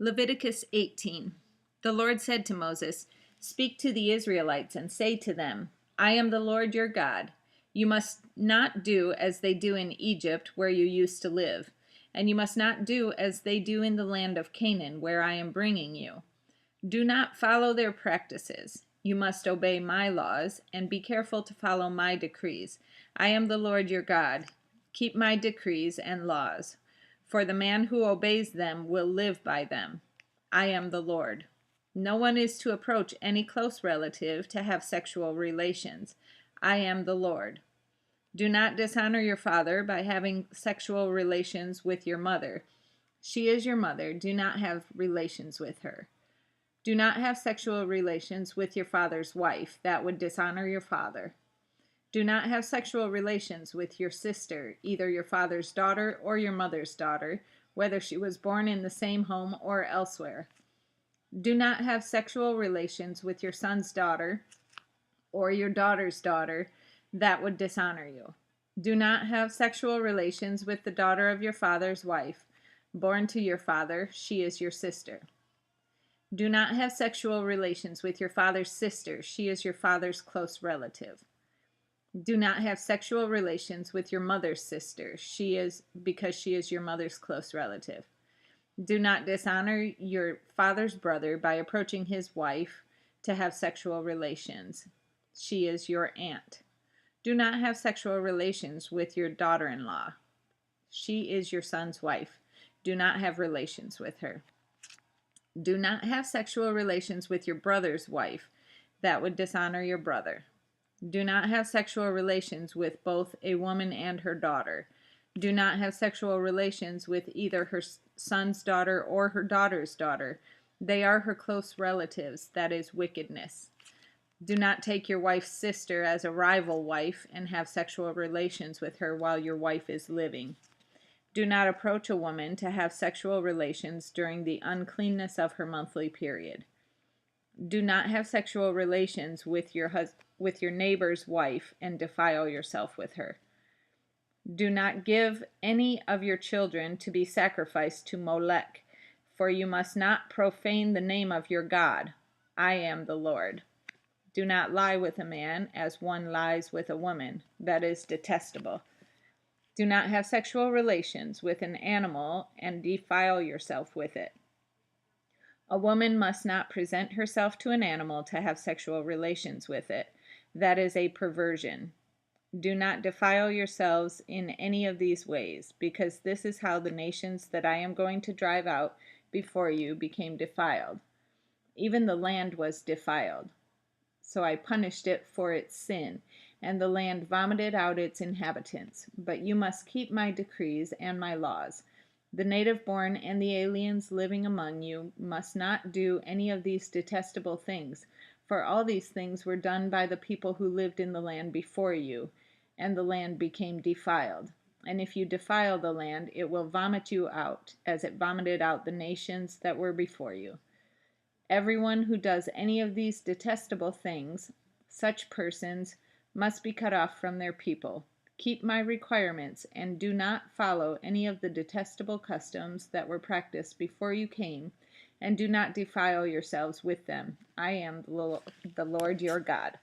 Leviticus 18. The Lord said to Moses, "Speak to the Israelites and say to them, I am the Lord your God. You must not do as they do in Egypt, where you used to live, and you must not do as they do in the land of Canaan, where I am bringing you. Do not follow their practices. You must obey my laws and be careful to follow my decrees. I am the Lord your God. Keep my decrees and laws, for the man who obeys them will live by them. I am the Lord. No one is to approach any close relative to have sexual relations. I am the Lord. Do not dishonor your father by having sexual relations with your mother. She is your mother. Do not have relations with her. Do not have sexual relations with your father's wife. That would dishonor your father. Do not have sexual relations with your sister, either your father's daughter or your mother's daughter, whether she was born in the same home or elsewhere. Do not have sexual relations with your son's daughter or your daughter's daughter. That would dishonor you. Do not have sexual relations with the daughter of your father's wife, born to your father. She is your sister. Do not have sexual relations with your father's sister. She is your father's close relative. Do not have sexual relations with your mother's sister. Because she is your mother's close relative. Do not dishonor your father's brother by approaching his wife to have sexual relations. She is your aunt. Do not have sexual relations with your daughter-in-law. She is your son's wife. Do not have relations with her. Do not have sexual relations with your brother's wife. That would dishonor your brother. Do not have sexual relations with both a woman and her daughter. Do not have sexual relations with either her son's daughter or her daughter's daughter. They are her close relatives. That is wickedness. Do not take your wife's sister as a rival wife and have sexual relations with her while your wife is living. Do not approach a woman to have sexual relations during the uncleanness of her monthly period. Do not have sexual relations with your neighbor's wife and defile yourself with her. Do not give any of your children to be sacrificed to Molech, for you must not profane the name of your God. I am the Lord. Do not lie with a man as one lies with a woman. That is detestable. Do not have sexual relations with an animal and defile yourself with it. A woman must not present herself to an animal to have sexual relations with it. That is a perversion. Do not defile yourselves in any of these ways, because this is how the nations that I am going to drive out before you became defiled. Even the land was defiled. So I punished it for its sin, and the land vomited out its inhabitants. But you must keep my decrees and my laws. The native-born and the aliens living among you must not do any of these detestable things, for all these things were done by the people who lived in the land before you, and the land became defiled. And if you defile the land, it will vomit you out, as it vomited out the nations that were before you. Everyone who does any of these detestable things, such persons must be cut off from their people. Keep my requirements and do not follow any of the detestable customs that were practiced before you came, and do not defile yourselves with them. I am the Lord your God.